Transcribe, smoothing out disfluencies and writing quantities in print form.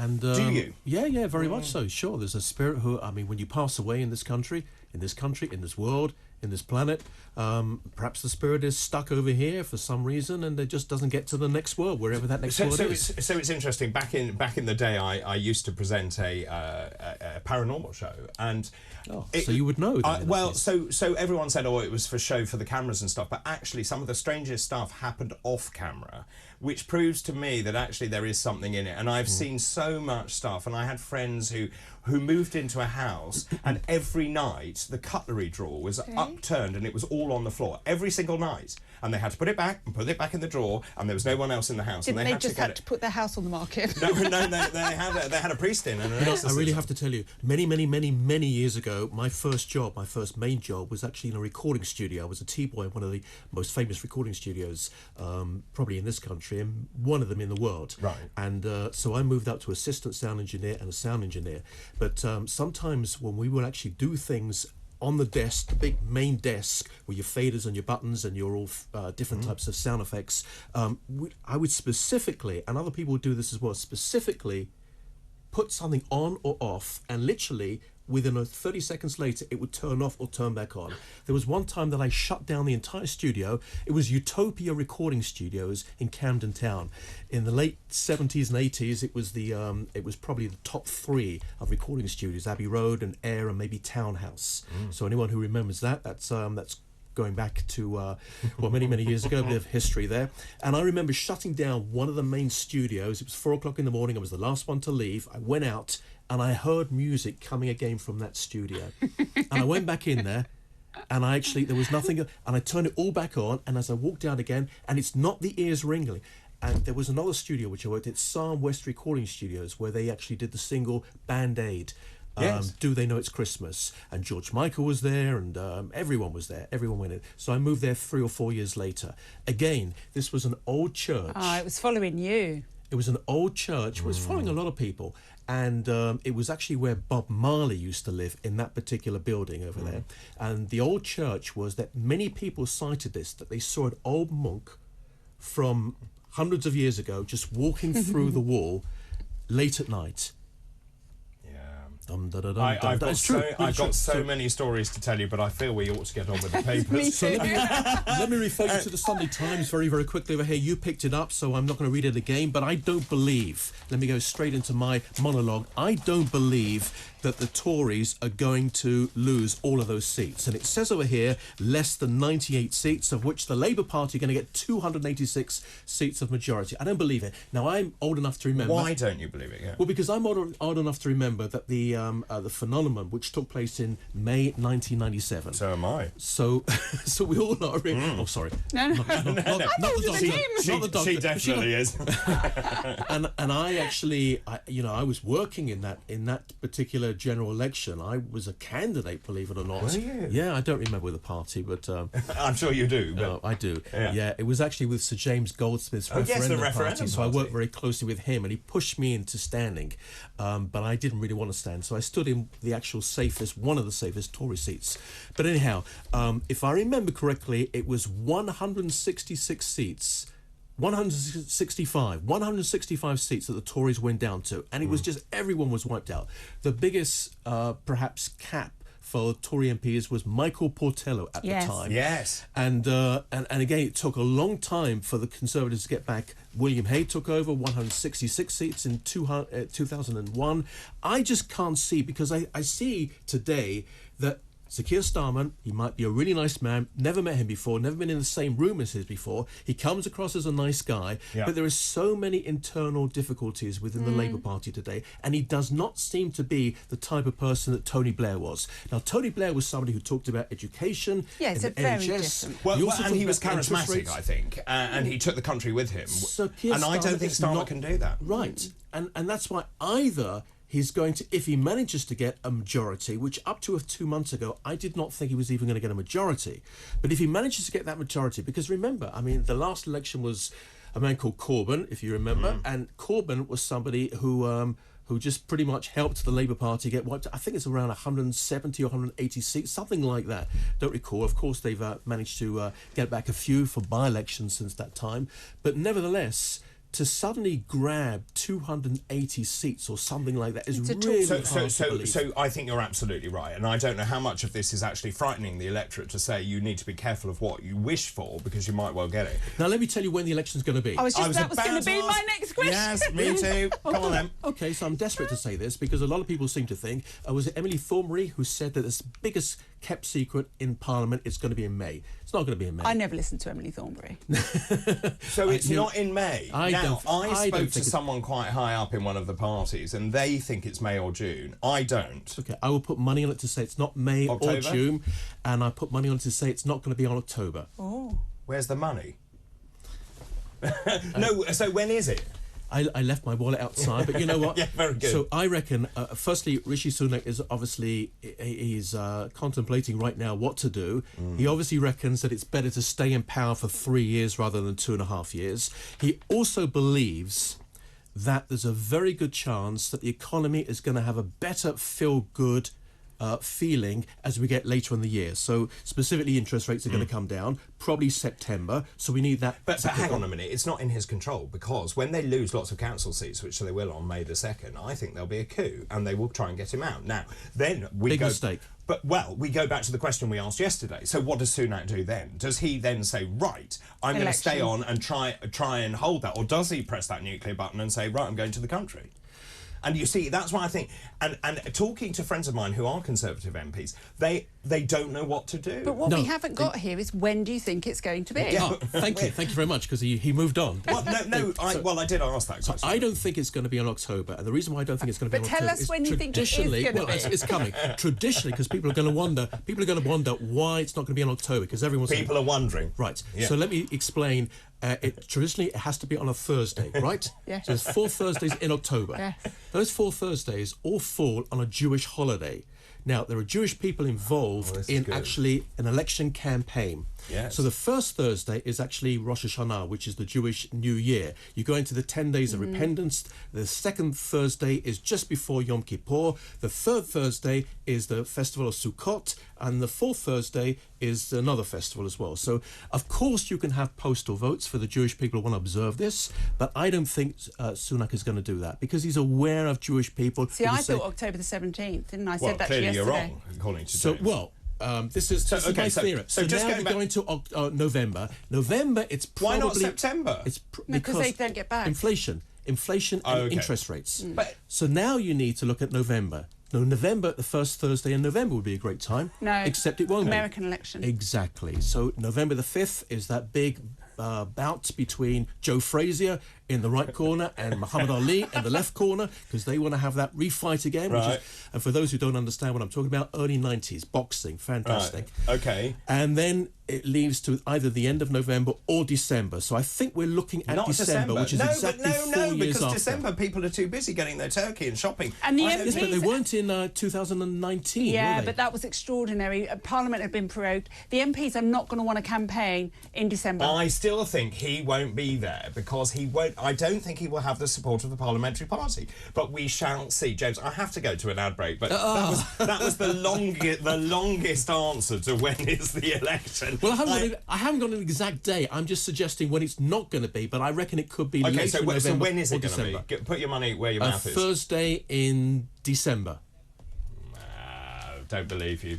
And Do you? Yeah, very much so. Sure, there's a spirit who, I mean, when you pass away in this country, in this world, in this planet, perhaps the spirit is stuck over here for some reason, and it just doesn't get to the next world, wherever that next world is. So it's interesting. Back in the day, I used to present a paranormal show, and so you would know. So everyone said, oh, it was for show for the cameras and stuff, but actually some of the strangest stuff happened off camera, which proves to me that actually there is something in it. And I've seen so much stuff, and I had friends who moved into a house, and every night the cutlery drawer was upturned and it was all on the floor every single night, and they had to put it back in the drawer, and there was no one else in the house. Didn't and they just have to put their house on the market? No, they had a priest in and an exorcism. I really have to tell you, many years ago, my first main job was actually in a recording studio. I was a T-boy in one of the most famous recording studios, probably in this country, and one of them in the world. Right. And so I moved up to assistant sound engineer and a sound engineer. But sometimes when we would actually do things on the desk, the big main desk with your faders and your buttons and your all different types of sound effects, I would specifically, and other people would do this as well, specifically put something on or off, and literally within 30 seconds later it would turn off or turn back on. There was one time that I shut down the entire studio. It was Utopia Recording Studios in Camden Town. In the late 70s and 80s, it was probably the top 3 of recording studios: Abbey Road and Air and maybe Townhouse. So anyone who remembers that's going back to many years ago, a bit of history there. And I remember shutting down one of the main studios. It was 4 o'clock in the morning. I was the last one to leave. I went out and I heard music coming again from that studio. And I went back in there, and there was nothing, and I turned it all back on, and as I walked out again, and it's not the ears ringing. And there was another studio which I worked at, Psalm West Recording Studios, where they actually did the single Band-Aid. Yes. Do They Know It's Christmas? And George Michael was there, and everyone was there. Everyone went in. So I moved there 3 or 4 years later. Again, this was an old church. Oh, it was following you. It was an old church. It was following a lot of people. And it was actually where Bob Marley used to live, in that particular building over there. And the old church was that many people cited this, that they saw an old monk from hundreds of years ago just walking through the wall late at night. I've got so many stories to tell you, but I feel we ought to get on with the papers. So let me refer you to the Sunday Times very, very quickly over here. You picked it up, so I'm not going to read it again, but I don't believe, let me go straight into my monologue, I don't believe that the Tories are going to lose all of those seats. And it says over here, less than 98 seats, of which the Labour Party are going to get 286 seats of majority. I don't believe it. Now, I'm old enough to remember... Why don't you believe it? Yeah. Well, because I'm old enough to remember that the phenomenon which took place in May 1997. So am I. So we all know... Oh, sorry. No. Not the doctor. She definitely is. And I actually, I was working in that particular general election. I was a candidate, believe it or not. Were you? Yeah, I don't remember the party, but I'm sure you do. But I do. Yeah. It was actually with Sir James Goldsmith's referendum party. So I worked very closely with him, and he pushed me into standing, but I didn't really want to stand. So I stood in the actual one of the safest Tory seats. But anyhow, if I remember correctly, it was 166 seats. 165 seats that the Tories went down to, and it was just everyone was wiped out. The biggest perhaps cap for Tory MPs was Michael Portello at the time. Yes. And again, it took a long time for the Conservatives to get back. William Hay took over 166 seats in 2001. I just can't see, because I see today that Sir Keir Starmer, he might be a really nice man, never met him before, never been in the same room as his before. He comes across as a nice guy, but there are so many internal difficulties within the Labour Party today, and he does not seem to be the type of person that Tony Blair was. Now, Tony Blair was somebody who talked about education, it's a very different. Well, and he was charismatic, I think, and he took the country with him. And I don't think Starmer can do that. Right, and that's why either... he's going to, if he manages to get a majority, which up to 2 months ago, I did not think he was even going to get a majority. But if he manages to get that majority, because remember, I mean, the last election was a man called Corbyn, if you remember, and Corbyn was somebody who just pretty much helped the Labour Party get wiped. I think it's around 170 or 180 seats, something like that. Don't recall. Of course, they've managed to get back a few for by-elections since that time. But nevertheless... to suddenly grab 280 seats or something like that is It's a really talk. hard to believe. So I think you're absolutely right, and I don't know how much of this is actually frightening the electorate to say you need to be careful of what you wish for because you might well get it. Now, let me tell you when the election's going to be. That was going to about be to my ask. next question. Yes, me too. Come on then. Okay, so I'm desperate to say this because a lot of people seem to think, was it Emily Thornberry who said that the biggest kept secret in Parliament is going to be in May? It's not going to be in May. I never listened to Emily Thornberry. So it's not in May. I Now, I don't spoke to think someone quite high up in one of the parties, and they think it's May or June. I don't. Okay, I will put money on it to say it's not May or October? June, and I put money on it to say it's not going to be on October. Oh. Where's the money? No, so when is it? I left my wallet outside, but you know what? Yeah, very good. So I reckon, firstly, Rishi Sunak is obviously he's contemplating right now what to do. He obviously reckons that it's better to stay in power for 3 years rather than 2.5 years. He also believes that there's a very good chance that the economy is going to have a better feel-good feeling as we get later in the year. So specifically, interest rates are going to come down, probably September. So we need that. But hang on a minute, it's not in his control, because when they lose lots of council seats, which they will on May the 2nd, I think there'll be a coup and they will try and get him out. Now, then we Big go... mistake. But, well, we go back to the question we asked yesterday. So what does Sunak do then? Does he then say, right, I'm going to stay on and try and hold that? Or does he press that nuclear button and say, right, I'm going to the country? And you see, that's why I think, and talking to friends of mine who are Conservative MPs, they don't know what to do. But what we haven't got here is when do you think it's going to be? Yeah. Oh, thank you very much, because he moved on. Well, I did ask that question. I don't think it's going to be in October, and the reason why I don't think it's going to be But in tell October us when you think it is traditionally, gonna well, be. it's coming. Traditionally, because people are going to wonder why it's not going to be in October, because everyone's saying, People are wondering. right. Yeah. So let me explain. Traditionally, it has to be on a Thursday, right? Yes. So there's 4 Thursdays in October. Yes. Those 4 Thursdays all fall on a Jewish holiday. Now, there are Jewish people involved this is in good. actually an election campaign. Yes. So the first Thursday is actually Rosh Hashanah, which is the Jewish New Year. You go into the 10 days of repentance. The second Thursday is just before Yom Kippur. The third Thursday is the festival of Sukkot. And the fourth Thursday is another festival as well. So, of course, you can have postal votes for the Jewish people who want to observe this. But I don't think Sunak is going to do that, because he's aware of Jewish people. See, I thought October the 17th, didn't I? I Well, said that clearly yesterday. you're wrong, according to So, James. well, this is my theory. so just now going we're going to November. November, it's probably... Why not September? It's No, 'cause they don't get back. Inflation and okay. interest rates. But- So now you need to look at November. No, November, the first Thursday in November would be a great time. No. Except it won't American be. election. Exactly. So November the 5th is that big bout between Joe Frazier in the right corner and Muhammad Ali in the left corner, because they want to have that refight again. Which Right. is, and for those who don't understand what I'm talking about, early 90s, boxing, fantastic. Right. Okay. And then it leaves to either the end of November or December. So I think we're looking at Not December, which is exactly 4 years because after. December people are too busy getting their turkey and shopping. And the I don't Yes, but think- they weren't in 2019, Yeah, were they? but that was extraordinary. Parliament had been prorogued. The MPs are not going to want to campaign in December. I still think he won't be there because he won't. I don't think he will have the support of the parliamentary party. But we shall see, James. I have to go to an ad break, but that was the longest answer to when is the election. Well, I haven't got an exact day. I'm just suggesting when it's not going to be, but I reckon it could be Okay, later so, in November so when is or it going to December. be? Put your money where your mouth is. Thursday in December. Don't believe you.